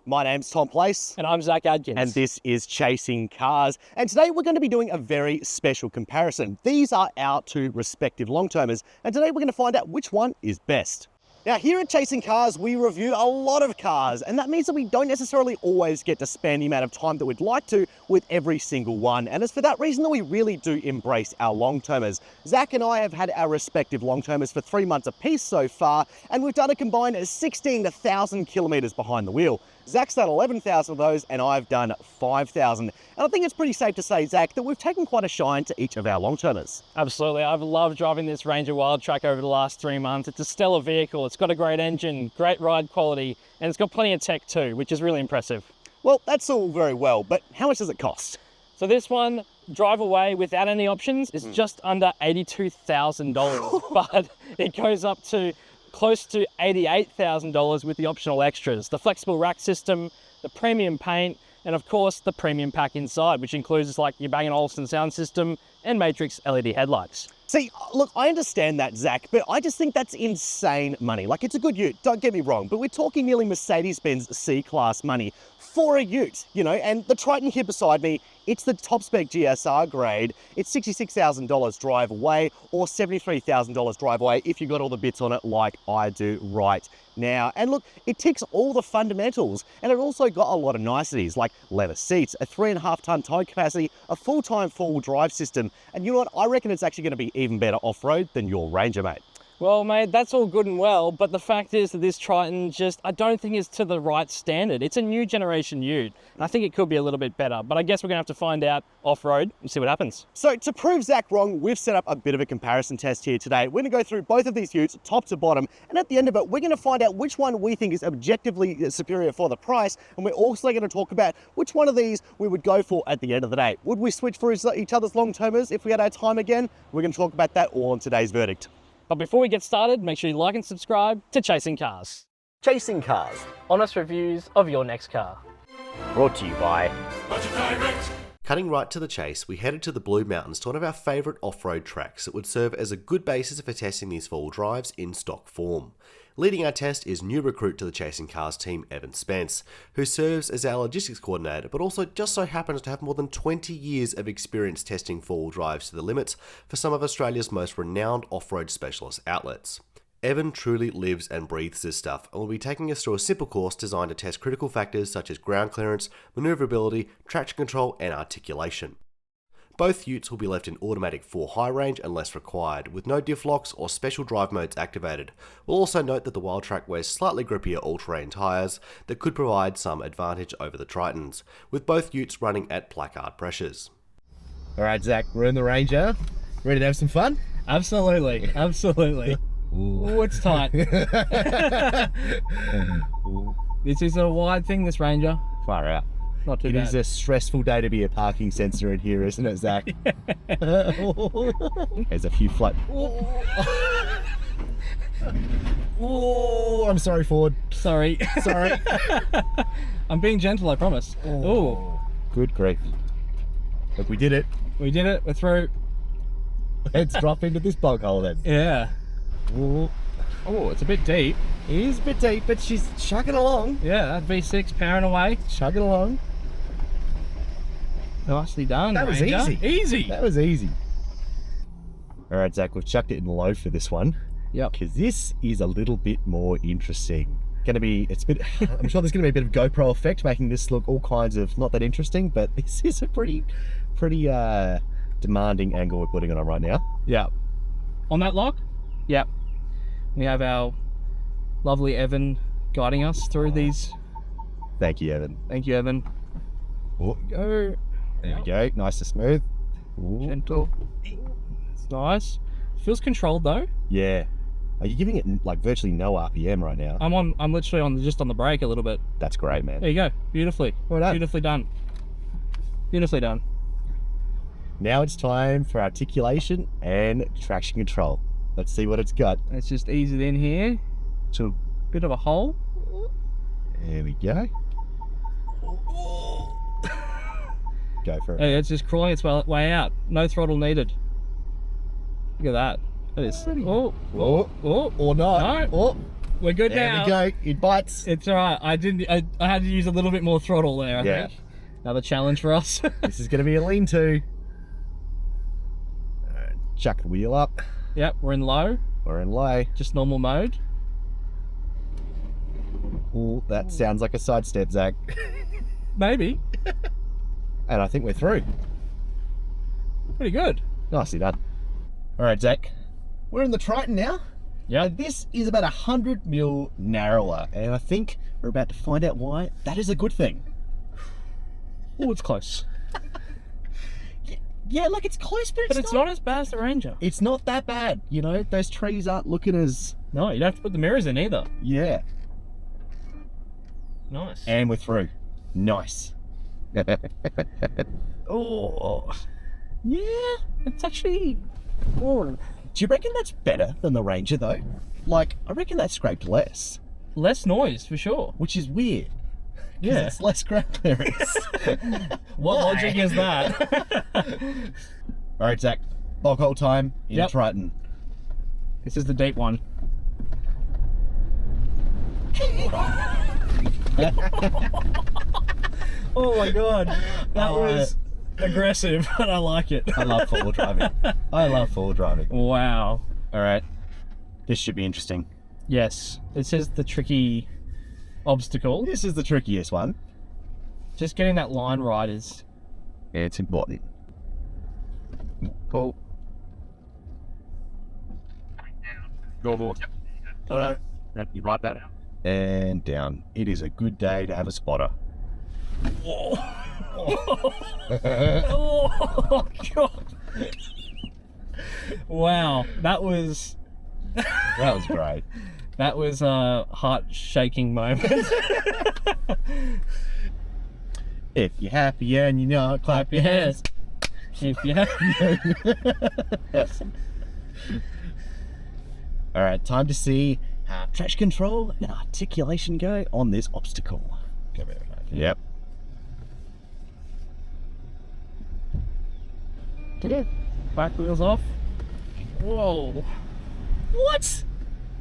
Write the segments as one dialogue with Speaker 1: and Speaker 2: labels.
Speaker 1: My name's Tom Place.
Speaker 2: And I'm Zak Adkins.
Speaker 1: And this is Chasing Cars. And today we're going to be doing a very special comparison. These are our two respective long-termers. And today we're going to find out which one is best. Now, here at Chasing Cars, we review a lot of cars, and that means that we don't necessarily always get to spend the amount of time that we'd like to with every single one. And it's for that reason that we really do embrace our long-termers. Zak and I have had our respective long-termers for 3 months apiece so far, and we've done a combined 16,000 kilometers behind the wheel. Zak's done 11,000 of those, and I've done 5,000. And I think it's pretty safe to say, Zak, that we've taken quite a shine to each of our long-termers.
Speaker 2: Absolutely. I've loved driving this Ranger Wildtrak over the last 3 months. It's a stellar vehicle. It's got a great engine, great ride quality, and it's got plenty of tech too, which is really impressive.
Speaker 1: Well, that's all very well, but how much does it cost?
Speaker 2: So this one, drive away without any options, is just under $82,000, but it goes up to close to $88,000 with the optional extras, the flexible rack system, the premium paint, and of course the premium pack inside, which includes like your Bang & Olufsen sound system and Matrix LED headlights.
Speaker 1: See, look, I understand that, Zak, but I just think that's insane money. Like, it's a good ute, don't get me wrong, but we're talking nearly Mercedes-Benz C-Class money for a ute, you know, and the Triton here beside me, it's the top spec GSR grade. It's $66,000 drive away or $73,000 drive away if you got all the bits on it like I do right now. And look, it ticks all the fundamentals, and it also got a lot of niceties like leather seats, a 3.5 ton tire capacity, a full-time four-wheel drive system, and you know what? I reckon it's actually going to be even better off-road than your Ranger, mate.
Speaker 2: Well, mate, that's all good and well, but the fact is that this Triton I don't think is to the right standard. It's a new generation ute, and I think it could be a little bit better, but I guess we're gonna have to find out off-road and see what happens.
Speaker 1: So to prove Zak wrong, we've set up a bit of a comparison test here today. We're gonna go through both of these utes, top to bottom, and at the end of it, we're gonna find out which one we think is objectively superior for the price, and we're also gonna talk about which one of these we would go for at the end of the day. Would we switch for each other's long-termers if we had our time again? We're gonna talk about that all in today's verdict.
Speaker 2: But before we get started, make sure you like and subscribe to Chasing Cars.
Speaker 1: Chasing Cars.
Speaker 2: Honest reviews of your next car.
Speaker 1: Brought to you by
Speaker 3: Budget Direct.
Speaker 4: Cutting right to the chase, we headed to the Blue Mountains to one of our favourite off-road tracks that would serve as a good basis for testing these four-wheel drives in stock form. Leading our test is new recruit to the Chasing Cars team, Evan Spence, who serves as our logistics coordinator, but also just so happens to have more than 20 years of experience testing four-wheel drives to the limits for some of Australia's most renowned off-road specialist outlets. Evan truly lives and breathes this stuff and will be taking us through a simple course designed to test critical factors such as ground clearance, manoeuvrability, traction control, and articulation. Both utes will be left in automatic for high range unless required, with no diff locks or special drive modes activated. We'll also note that the Wildtrak wears slightly grippier all-terrain tyres that could provide some advantage over the Tritons, with both utes running at placard pressures.
Speaker 1: All right, Zak, we're in the Ranger. Ready to have some fun?
Speaker 2: Absolutely, absolutely. Ooh, it's tight. This is a wide thing, this Ranger.
Speaker 1: Far out.
Speaker 2: Not too
Speaker 1: It
Speaker 2: bad.
Speaker 1: is a stressful day to be a parking sensor in here, isn't it, Zak? There's a few float. Oh, I'm sorry, Ford.
Speaker 2: Sorry.
Speaker 1: Sorry.
Speaker 2: I'm being gentle, I promise. Oh.
Speaker 1: Good grief. Look, we did it.
Speaker 2: We did it. We're through.
Speaker 1: Let's drop into this bog hole then.
Speaker 2: Yeah.
Speaker 1: Oh,
Speaker 2: Oh, it's a bit deep.
Speaker 1: it is a bit deep, but she's chugging along.
Speaker 2: Yeah, that V6 powering away.
Speaker 1: Chugging along.
Speaker 2: Nicely done,
Speaker 1: That was
Speaker 2: Ranger.
Speaker 1: easy.
Speaker 2: Easy.
Speaker 1: That was easy. All right, Zak, we've chucked it in low for this one.
Speaker 2: Yep.
Speaker 1: Because this is a little bit more interesting. I'm sure there's gonna be a bit of GoPro effect, making this look all kinds of not that interesting, but this is a pretty demanding angle we're putting it on right now.
Speaker 2: Yep. On that lock? Yep. We have our lovely Evan guiding us through these.
Speaker 1: Thank you, Evan.
Speaker 2: Thank you, Evan.
Speaker 1: Oh,
Speaker 2: Go.
Speaker 1: there we go, nice and smooth. Ooh.
Speaker 2: Gentle. It's nice. Feels controlled though.
Speaker 1: Yeah. Are you giving it like virtually no RPM right now?
Speaker 2: I'm literally just on the brake a little bit.
Speaker 1: That's great, man.
Speaker 2: There you go. Beautifully.
Speaker 1: Well done.
Speaker 2: Beautifully done. Beautifully done.
Speaker 1: Now it's time for articulation and traction control. Let's see what it's got.
Speaker 2: Let's just ease it in here. It's a bit of a hole.
Speaker 1: There we go. Go for it.
Speaker 2: Hey, it's just crawling its way out. No throttle needed. Look at that. That is. Oh,
Speaker 1: Oh,
Speaker 2: oh,
Speaker 1: or not.
Speaker 2: No.
Speaker 1: Oh,
Speaker 2: We're good
Speaker 1: There
Speaker 2: now.
Speaker 1: we go. It bites.
Speaker 2: It's all right. I had to use a little bit more throttle there, I think. Another challenge for us.
Speaker 1: This is going to be a lean-to. Chuck the wheel up.
Speaker 2: Yep, we're in low.
Speaker 1: We're in low.
Speaker 2: Just normal mode.
Speaker 1: Oh, that sounds like a sidestep, Zach.
Speaker 2: Maybe.
Speaker 1: And I think we're through.
Speaker 2: Pretty good.
Speaker 1: Nicely done. All right, Zach. We're in the Triton now.
Speaker 2: Yeah.
Speaker 1: And this is about 100 mil narrower. And I think we're about to find out why that is a good thing.
Speaker 2: Oh, it's close.
Speaker 1: Yeah, like it's close, but
Speaker 2: It's not as bad as the Ranger.
Speaker 1: It's not that bad. You know, those trees aren't looking as...
Speaker 2: No, you don't have to put the mirrors in either.
Speaker 1: Yeah.
Speaker 2: Nice.
Speaker 1: And we're through. Nice.
Speaker 2: Oh.
Speaker 1: Yeah.
Speaker 2: It's actually...
Speaker 1: Do you reckon that's better than the Ranger, though? Like, I reckon that scraped less.
Speaker 2: Less noise, for sure.
Speaker 1: Which is weird.
Speaker 2: Yeah.
Speaker 1: It's less ground clearance.
Speaker 2: What logic is that?
Speaker 1: All right, Zach. Bog hole time in
Speaker 2: Yep.
Speaker 1: Triton.
Speaker 2: This is the deep one. Oh my god. That was aggressive, but I like it.
Speaker 1: I love four-wheel driving. I love four-wheel driving.
Speaker 2: Wow.
Speaker 1: All right. This should be interesting.
Speaker 2: Yes. This is the tricky obstacle.
Speaker 1: This is the trickiest one.
Speaker 2: Just getting that line right is...
Speaker 1: Yeah, it's important. Cool.
Speaker 2: Go forward.
Speaker 1: Alright.
Speaker 2: You write that out.
Speaker 1: And down. It is a good day to have a spotter.
Speaker 2: Oh, oh god. Wow. That was
Speaker 1: That was great.
Speaker 2: that was a heart-shaking moment.
Speaker 1: If you're happy and you know it, clap your hands.
Speaker 2: If you have...
Speaker 1: All right, time to see how traction control and articulation go on this obstacle. Yep.
Speaker 2: Back wheels off. Whoa.
Speaker 1: What?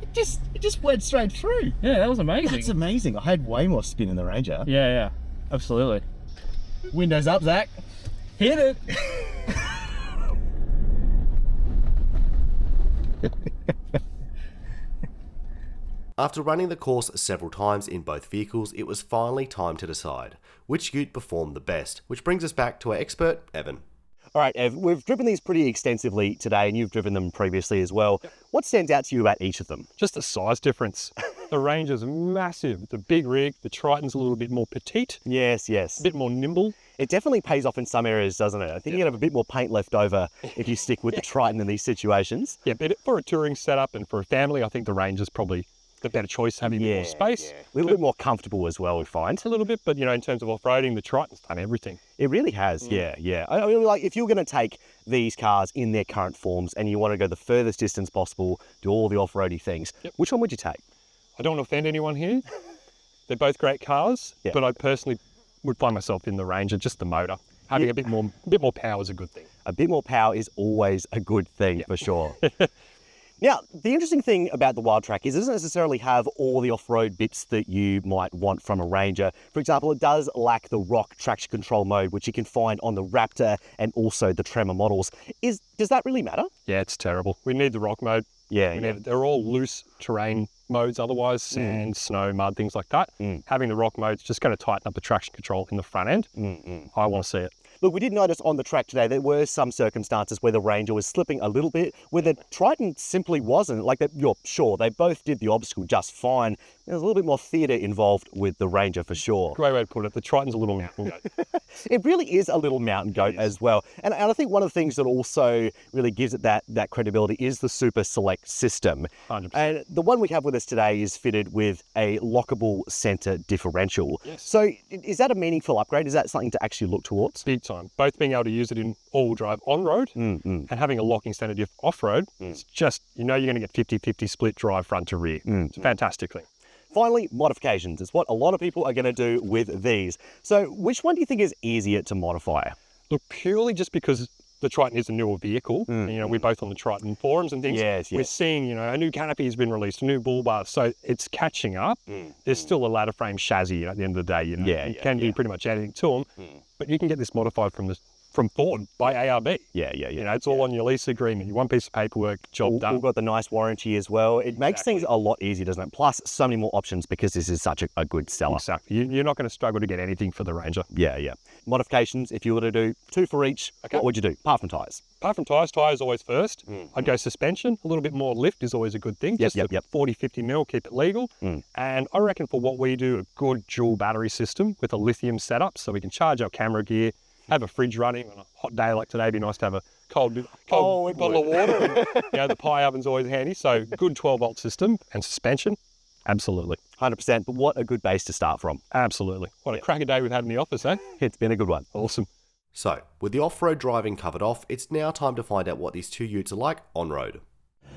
Speaker 1: It just went straight through.
Speaker 2: Yeah, that was amazing.
Speaker 1: That's amazing. I had way more spin in the Ranger.
Speaker 2: Yeah, yeah. Absolutely.
Speaker 1: Windows up, Zach.
Speaker 2: Hit it.
Speaker 4: After running the course several times in both vehicles, it was finally time to decide which ute performed the best, which brings us back to our expert, Evan.
Speaker 1: All right, Ev, we've driven these pretty extensively today, and you've driven them previously as well. Yep. What stands out to you about each of them?
Speaker 3: Just the size difference. The Ranger's massive. It's a big rig. The Triton's a little bit more petite.
Speaker 1: Yes, yes.
Speaker 3: A bit more nimble.
Speaker 1: It definitely pays off in some areas, doesn't it? I think you have a bit more paint left over if you stick with the Triton in these situations.
Speaker 3: Yeah, but for a touring setup and for a family, I think the Ranger's probably the better choice, having a bit more space.
Speaker 1: Yeah. A little bit more comfortable as well, we find.
Speaker 3: A little bit, but you know, in terms of off-roading, the Triton's done everything.
Speaker 1: It really has, yeah. I mean, like, if you're going to take these cars in their current forms and you want to go the furthest distance possible, do all the off-roady things, which one would you take?
Speaker 3: I don't want to offend anyone here. They're both great cars, but I personally would find myself in the Ranger, just the motor. Having a bit more power is a good thing.
Speaker 1: A bit more power is always a good thing, for sure. Now, the interesting thing about the Wildtrak is it doesn't necessarily have all the off-road bits that you might want from a Ranger. For example, it does lack the rock traction control mode, which you can find on the Raptor and also the Tremor models. Does that really matter?
Speaker 3: Yeah, it's terrible. We need the rock mode. They're all loose terrain modes otherwise, sand, snow, mud, things like that. Having the rock mode's just going to tighten up the traction control in the front end. I want to see it.
Speaker 1: Look, we did notice on the track today there were some circumstances where the Ranger was slipping a little bit, where the Triton simply wasn't. Like, you're sure, they both did the obstacle just fine. There's a little bit more theatre involved with the Ranger for sure.
Speaker 3: Great way to put it. The Triton's a little mountain goat.
Speaker 1: It really is a little mountain goat as well. And I think one of the things that also really gives it that credibility is the Super Select system.
Speaker 3: 100%.
Speaker 1: And the one we have with us today is fitted with a lockable centre differential.
Speaker 3: Yes.
Speaker 1: So is that a meaningful upgrade? Is that something to actually look towards?
Speaker 3: Big time. Both being able to use it in all-wheel drive on-road and having a locking centre diff off-road, it's just, you're going to get 50-50 split drive front to rear. It's a fantastic thing.
Speaker 1: Finally, modifications. It's what a lot of people are going to do with these. So which one do you think is easier to modify?
Speaker 3: Look, purely just because the Triton is a newer vehicle, and, you know, we're both on the Triton forums and things.
Speaker 1: Yes,
Speaker 3: We're
Speaker 1: yes.
Speaker 3: seeing, you know, a new canopy has been released, a new bull bar, so it's catching up. There's still a ladder frame chassis at the end of the day, you know. You can do pretty much anything to them, but you can get this modified from Ford by ARB.
Speaker 1: Yeah.
Speaker 3: You know, it's all on your lease agreement. One piece of paperwork, job done.
Speaker 1: We've got the nice warranty as well. It makes things a lot easier, doesn't it? Plus, so many more options because this is such a good seller.
Speaker 3: Exactly. You're not going to struggle to get anything for the Ranger.
Speaker 1: Yeah. Modifications, if you were to do 2 for each, what would you do? Apart from tyres.
Speaker 3: Apart from tyres always first. I'd go suspension. A little bit more lift is always a good thing. Just 40, 50 mil, keep it legal. And I reckon for what we do, a good dual battery system with a lithium setup so we can charge our camera gear, have a fridge running on a hot day like today. It'd be nice to have a cold bottle of water. And, you know, the pie oven's always handy. So good 12-volt system and suspension, absolutely.
Speaker 1: 100%, but what a good base to start from.
Speaker 3: Absolutely. What a cracker day we've had in the office, eh?
Speaker 1: It's been a good one.
Speaker 3: Awesome.
Speaker 4: So, with the off-road driving covered off, it's now time to find out what these two utes are like on-road.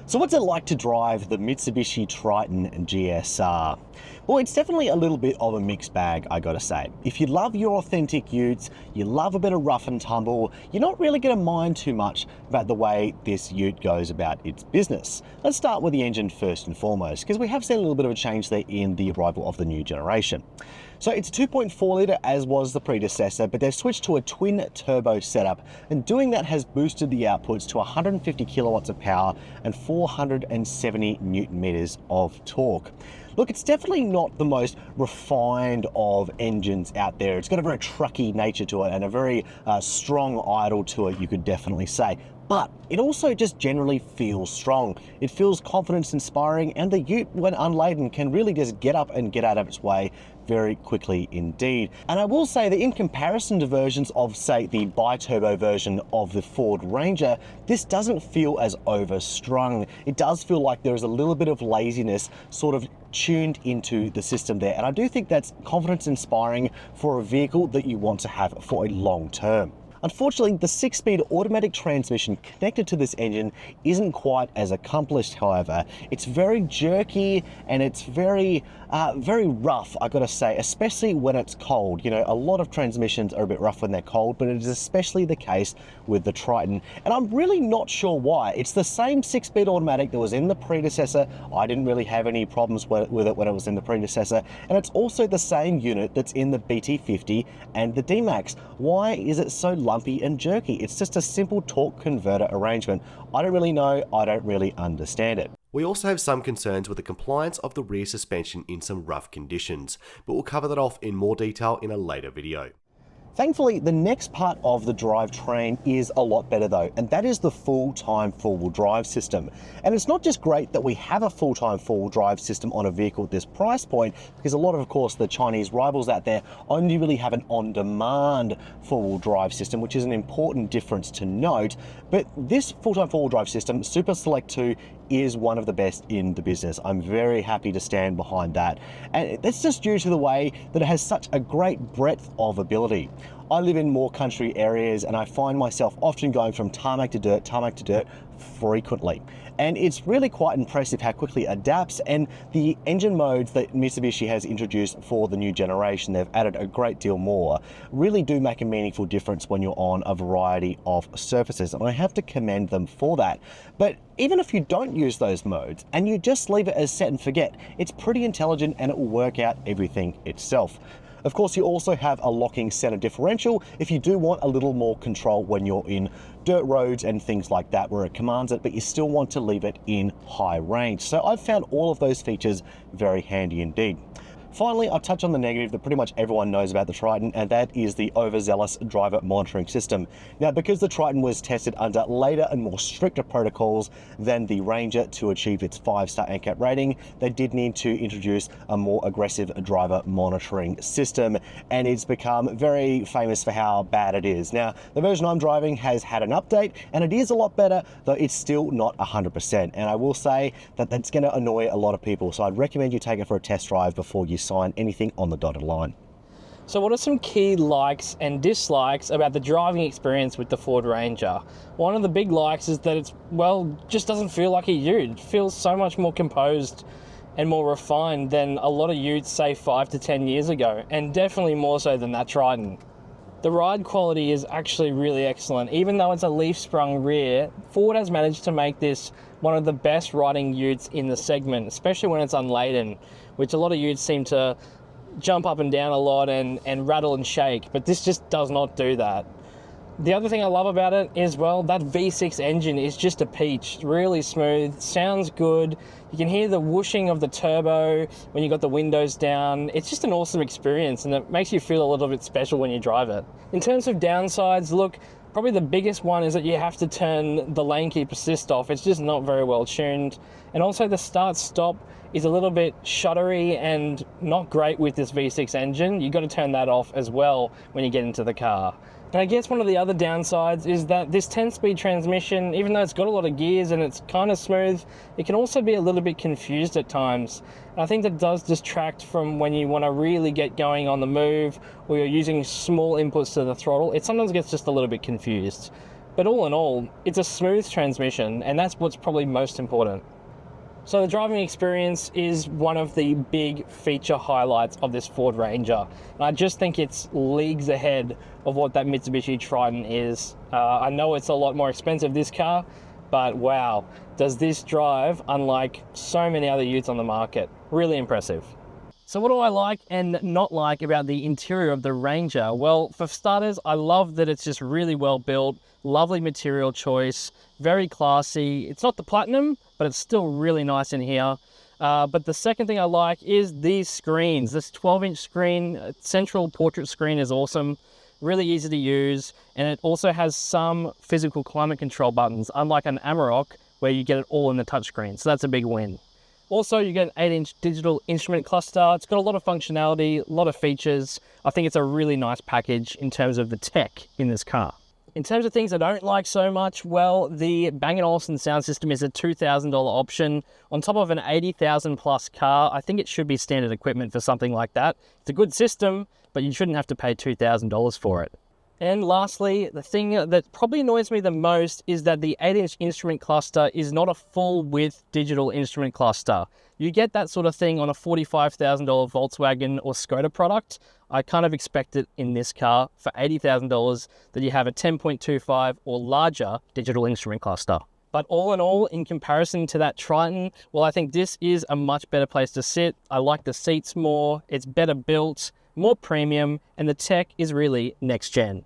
Speaker 1: So what's it like to drive the Mitsubishi Triton GSR? Well, it's definitely a little bit of a mixed bag, I gotta say. If you love your authentic utes, you love a bit of rough and tumble, you're not really gonna mind too much about the way this ute goes about its business. Let's start with the engine first and foremost, because we have seen a little bit of a change there in the arrival of the new generation. So it's a 2.4 litre as was the predecessor, but they've switched to a twin turbo setup, and doing that has boosted the outputs to 150 kilowatts of power and 470 newton meters of torque. Look, it's definitely not the most refined of engines out there. It's got a very trucky nature to it and a very strong idle to it, you could definitely say. But it also just generally feels strong. It feels confidence inspiring, and the ute, when unladen, can really just get up and get out of its way very quickly indeed. And I will say that in comparison to versions of, say, the bi-turbo version of the Ford Ranger, this doesn't feel as overstrung. It does feel like there is a little bit of laziness sort of tuned into the system there. And I do think that's confidence inspiring for a vehicle that you want to have for a long term. Unfortunately, the 6-speed automatic transmission connected to this engine isn't quite as accomplished, however. It's very jerky and it's very rough, I gotta say, especially when it's cold. You know, a lot of transmissions are a bit rough when they're cold, but it is especially the case with the Triton. And I'm really not sure why. It's the same 6-speed automatic that was in the predecessor. I didn't really have any problems with it when it was in the predecessor. And it's also the same unit that's in the BT50 and the D-Max. Why is it so lumpy and jerky? It's just a simple torque converter arrangement. I don't really know, I don't really understand it.
Speaker 4: We also have some concerns with the compliance of the rear suspension in some rough conditions, but we'll cover that off in more detail in a later video.
Speaker 1: Thankfully, the next part of the drivetrain is a lot better though, and that is the full-time four-wheel drive system. And it's not just great that we have a full-time four-wheel drive system on a vehicle at this price point, because a lot of course, the Chinese rivals out there only really have an on-demand four-wheel drive system, which is an important difference to note. But this full-time four-wheel drive system, Super Select 2, is one of the best in the business. I'm very happy to stand behind that. And that's just due to the way that it has such a great breadth of ability. I live in more country areas and I find myself often going from tarmac to dirt frequently. And it's really quite impressive how quickly it adapts, and the engine modes that Mitsubishi has introduced for the new generation, they've added a great deal more, really do make a meaningful difference when you're on a variety of surfaces, and I have to commend them for that. But even if you don't use those modes and you just leave it as set and forget, it's pretty intelligent and it will work out everything itself. Of course, you also have a locking center differential if you do want a little more control when you're in dirt roads and things like that where it commands it, but you still want to leave it in high range. So I've found all of those features very handy indeed. Finally, I'll touch on the negative that pretty much everyone knows about the Triton, and that is the overzealous driver monitoring system. Now, because the Triton was tested under later and more stricter protocols than the Ranger to achieve its 5-star NCAP rating, they did need to introduce a more aggressive driver monitoring system, and it's become very famous for how bad it is. Now, the version I'm driving has had an update, and it is a lot better, though it's still not 100%. And I will say that that's going to annoy a lot of people, so I'd recommend you take it for a test drive before you sign anything on the dotted line.
Speaker 2: So what are some key likes and dislikes about the driving experience with the Ford Ranger? One of the big likes is that it's, well, just doesn't feel like a ute. It feels so much more composed and more refined than a lot of utes, say 5 to 10 years ago, and definitely more so than that Triton. The ride quality is actually really excellent. Even though it's a leaf-sprung rear, Ford has managed to make this one of the best riding utes in the segment, especially when it's unladen, which a lot of utes seem to jump up and down a lot and rattle and shake, but this just does not do that. The other thing I love about it is, well, that V6 engine is just a peach. Really smooth, sounds good. You can hear the whooshing of the turbo when you got the windows down. It's just an awesome experience, and it makes you feel a little bit special when you drive it. In terms of downsides, look, probably the biggest one is that you have to turn the lane keep assist off. It's just not very well tuned. And also the start-stop is a little bit shuddery and not great with this V6 engine. You've got to turn that off as well when you get into the car. And I guess one of the other downsides is that this 10-speed transmission, even though it's got a lot of gears and it's kind of smooth, it can also be a little bit confused at times. And I think that does distract from when you want to really get going on the move, or you're using small inputs to the throttle. It sometimes gets just a little bit confused. But all in all, it's a smooth transmission, and that's what's probably most important. So the driving experience is one of the big feature highlights of this Ford Ranger. And I just think it's leagues ahead of what that Mitsubishi Triton is. I know it's a lot more expensive, this car, but wow, does this drive unlike so many other utes on the market. Really impressive. So what do I like and not like about the interior of the Ranger? Well, for starters, I love that it's just really well built, lovely material choice, very classy. It's not the Platinum, but it's still really nice in here. But the second thing I like is these screens. This 12-inch screen, central portrait screen is awesome, really easy to use, and it also has some physical climate control buttons, unlike an Amarok where you get it all in the touchscreen. So that's a big win. Also, you get an 8-inch digital instrument cluster. It's got a lot of functionality, a lot of features. I think it's a really nice package in terms of the tech in this car. In terms of things I don't like so much, well, the Bang & Olufsen sound system is a $2,000 option. On top of an $80,000 plus car, I think it should be standard equipment for something like that. It's a good system, but you shouldn't have to pay $2,000 for it. And lastly, the thing that probably annoys me the most is that the 8-inch instrument cluster is not a full width digital instrument cluster. You get that sort of thing on a $45,000 Volkswagen or Skoda product. I kind of expect it in this car for $80,000 that you have a 10.25 or larger digital instrument cluster. But all in all, in comparison to that Triton, well, I think this is a much better place to sit. I like the seats more, it's better built, more premium, and the tech is really next gen.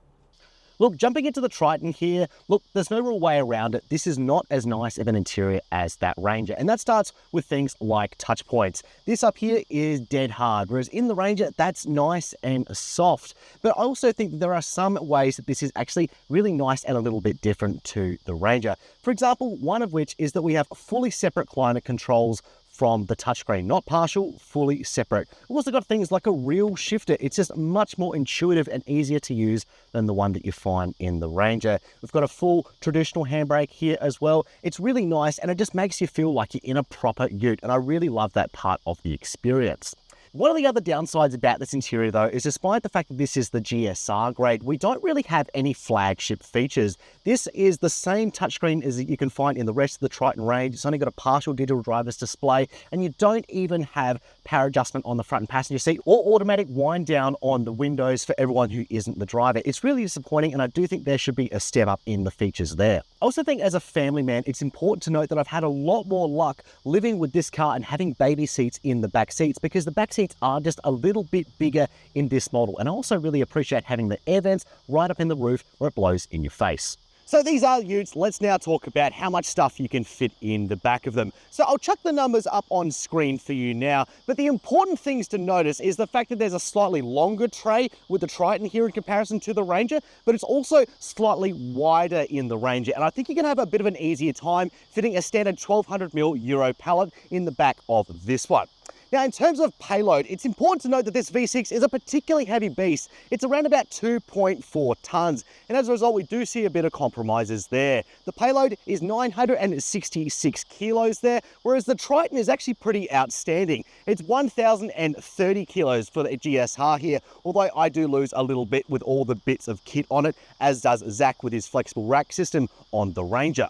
Speaker 1: Look, jumping into the Triton here, look, there's no real way around it. This is not as nice of an interior as that Ranger, and that starts with things like touch points. This up here is dead hard, whereas in the Ranger, that's nice and soft. But I also think that there are some ways that this is actually really nice and a little bit different to the Ranger. For example, one of which is that we have fully separate climate controls from the touchscreen, not partial, fully separate. We've also got things like a real shifter. It's just much more intuitive and easier to use than the one that you find in the Ranger. We've got a full traditional handbrake here as well. It's really nice, and it just makes you feel like you're in a proper ute, and I really love that part of the experience. One of the other downsides about this interior though is despite the fact that this is the GSR grade, we don't really have any flagship features. This is the same touchscreen as you can find in the rest of the Triton range. It's only got a partial digital driver's display, and you don't even have power adjustment on the front and passenger seat or automatic wind down on the windows for everyone who isn't the driver. It's really disappointing, and I do think there should be a step up in the features there. I also think as a family man, it's important to note that I've had a lot more luck living with this car and having baby seats in the back seats, because the back seats are just a little bit bigger in this model. And I also really appreciate having the air vents right up in the roof where it blows in your face. So these are utes. Let's now talk about how much stuff you can fit in the back of them. So I'll chuck the numbers up on screen for you now, but the important things to notice is the fact that there's a slightly longer tray with the Triton here in comparison to the Ranger, but it's also slightly wider in the Ranger, and I think you can have a bit of an easier time fitting a standard 1200mm Euro pallet in the back of this one. Now, in terms of payload, it's important to note that this V6 is a particularly heavy beast. It's around about 2.4 tons, and as a result, we do see a bit of compromises there. The payload is 966 kilos there, whereas the Triton is actually pretty outstanding. It's 1,030 kilos for the GSR here, although I do lose a little bit with all the bits of kit on it, as does Zak with his flexible rack system on the Ranger.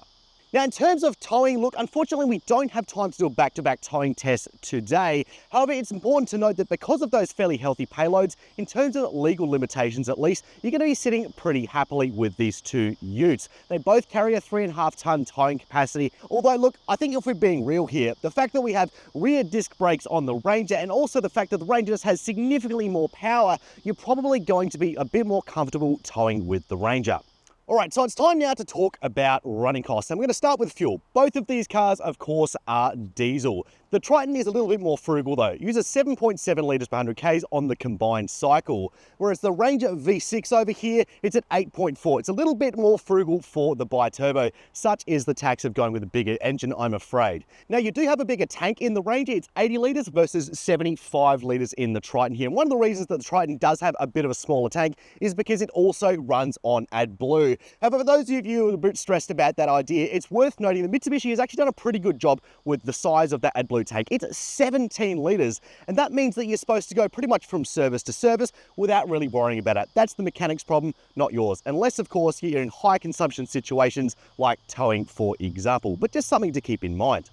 Speaker 1: Now, in terms of towing, look, unfortunately, we don't have time to do a back-to-back towing test today. However, it's important to note that because of those fairly healthy payloads, in terms of legal limitations at least, you're going to be sitting pretty happily with these two utes. They both carry a 3.5-ton towing capacity. Although, look, I think if we're being real here, the fact that we have rear disc brakes on the Ranger and also the fact that the Ranger just has significantly more power, you're probably going to be a bit more comfortable towing with the Ranger. All right, so it's time now to talk about running costs. I'm going to start with fuel. Both of these cars, of course, are diesel. The Triton is a little bit more frugal though. It uses 7.7 litres per 100 Ks on the combined cycle, whereas the Ranger V6 over here, it's at 8.4. It's a little bit more frugal for the bi-turbo. Such is the tax of going with a bigger engine, I'm afraid. Now, you do have a bigger tank in the Ranger. It's 80 litres versus 75 litres in the Triton here. And one of the reasons that the Triton does have a bit of a smaller tank is because it also runs on AdBlue. However, for those of you who are a bit stressed about that idea, it's worth noting that Mitsubishi has actually done a pretty good job with the size of that AdBlue tank. It's 17 litres, and that means that you're supposed to go pretty much from service to service without really worrying about it. That's the mechanic's problem, not yours. Unless, of course, you're in high consumption situations like towing, for example, but just something to keep in mind.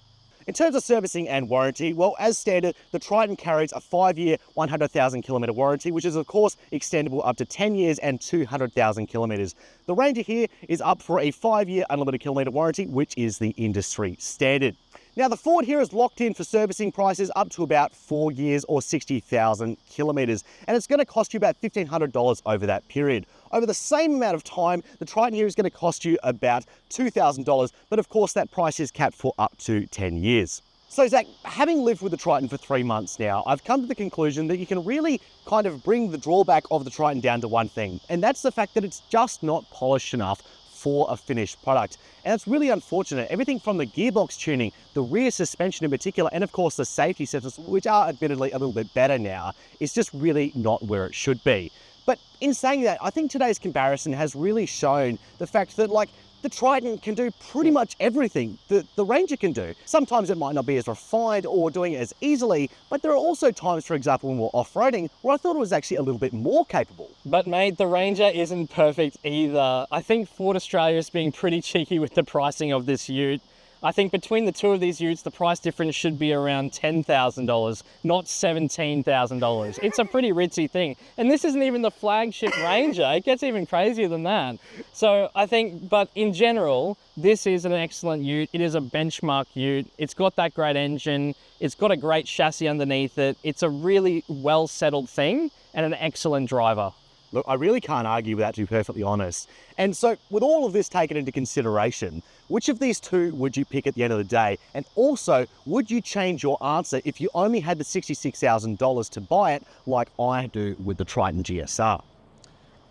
Speaker 1: In terms of servicing and warranty, well, as standard, the Triton carries a 5-year, 100,000 kilometre warranty, which is, of course, extendable up to 10 years and 200,000 kilometres. The Ranger here is up for a 5-year unlimited kilometre warranty, which is the industry standard. Now, the Ford here is locked in for servicing prices up to about 4 years or 60,000 kilometres, and it's going to cost you about $1,500 over that period. Over the same amount of time, the Triton here is going to cost you about $2,000, but of course that price is capped for up to 10 years. So Zach, having lived with the Triton for 3 months now, I've come to the conclusion that you can really kind of bring the drawback of the Triton down to one thing, and that's the fact that it's just not polished enough for a finished product. And it's really unfortunate. Everything from the gearbox tuning, the rear suspension in particular, and of course the safety systems, which are admittedly a little bit better now, is just really not where it should be. But in saying that, I think today's comparison has really shown the fact that, like, the Triton can do pretty much everything that the Ranger can do. Sometimes it might not be as refined or doing it as easily, but there are also times, for example, when we're off-roading, where I thought it was actually a little bit more capable.
Speaker 2: But mate, the Ranger isn't perfect either. I think Ford Australia is being pretty cheeky with the pricing of this ute. I think between the two of these utes, the price difference should be around $10,000, not $17,000. It's a pretty ritzy thing. And this isn't even the flagship Ranger. It gets even crazier than that. So I think, but in general, this is an excellent ute. It is a benchmark ute. It's got that great engine. It's got a great chassis underneath it. It's a really well settled thing and an excellent driver.
Speaker 1: Look, I really can't argue with that, to be perfectly honest. And so with all of this taken into consideration, which of these two would you pick at the end of the day? And also, would you change your answer if you only had the $66,000 to buy it like I do with the Triton GSR?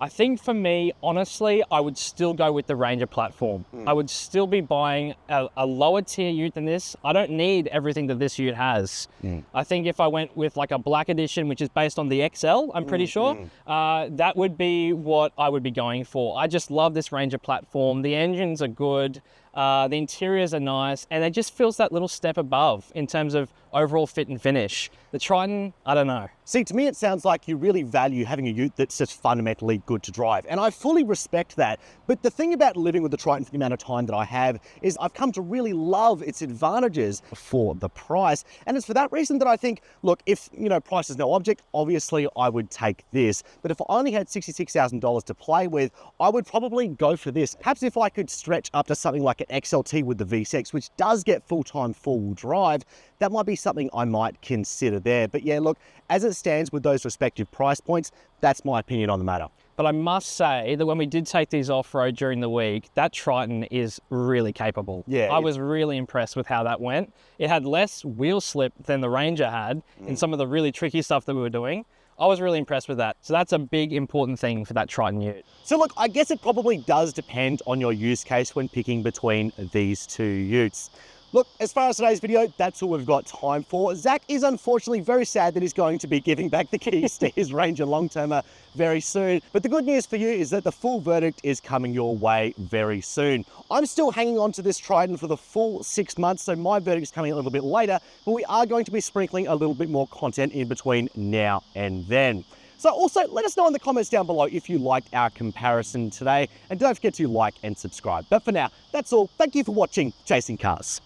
Speaker 2: I think for me, honestly, I would still go with the Ranger platform. I would still be buying a lower tier ute than this. I don't need everything that this ute has. I think if I went with like a black edition, which is based on the XL, I'm pretty sure, that would be what I would be going for. I just love this Ranger platform. The engines are good. The interiors are nice, and it just feels that little step above in terms of overall fit and finish. The Triton, I don't know.
Speaker 1: See, to me, it sounds like you really value having a ute that's just fundamentally good to drive, and I fully respect that. But the thing about living with the Triton for the amount of time that I have is I've come to really love its advantages for the price, and it's for that reason that I think, look, if, you know, price is no object, obviously I would take this. But if I only had $66,000 to play with, I would probably go for this. Perhaps if I could stretch up to something like an XLT with the V6, which does get full-time four-wheel drive, that might be something I might consider there. But yeah, look, as it stands with those respective price points, that's my opinion on the matter.
Speaker 2: But I must say that when we did take these off-road during the week, that Triton is really capable.
Speaker 1: Yeah,
Speaker 2: I was really impressed with how that went. It had less wheel slip than the Ranger had in some of the really tricky stuff that we were doing. I was really impressed with that. So that's a big important thing for that Triton ute.
Speaker 1: So look, I guess it probably does depend on your use case when picking between these two utes. Look, as far as today's video, that's all we've got time for. Zach is unfortunately very sad that he's going to be giving back the keys to his Ranger long-termer very soon. But the good news for you is that the full verdict is coming your way very soon. I'm still hanging on to this Triton for the full 6 months, so my verdict is coming a little bit later, but we are going to be sprinkling a little bit more content in between now and then. So also let us know in the comments down below if you liked our comparison today, and don't forget to like and subscribe. But for now, that's all. Thank you for watching Chasing Cars.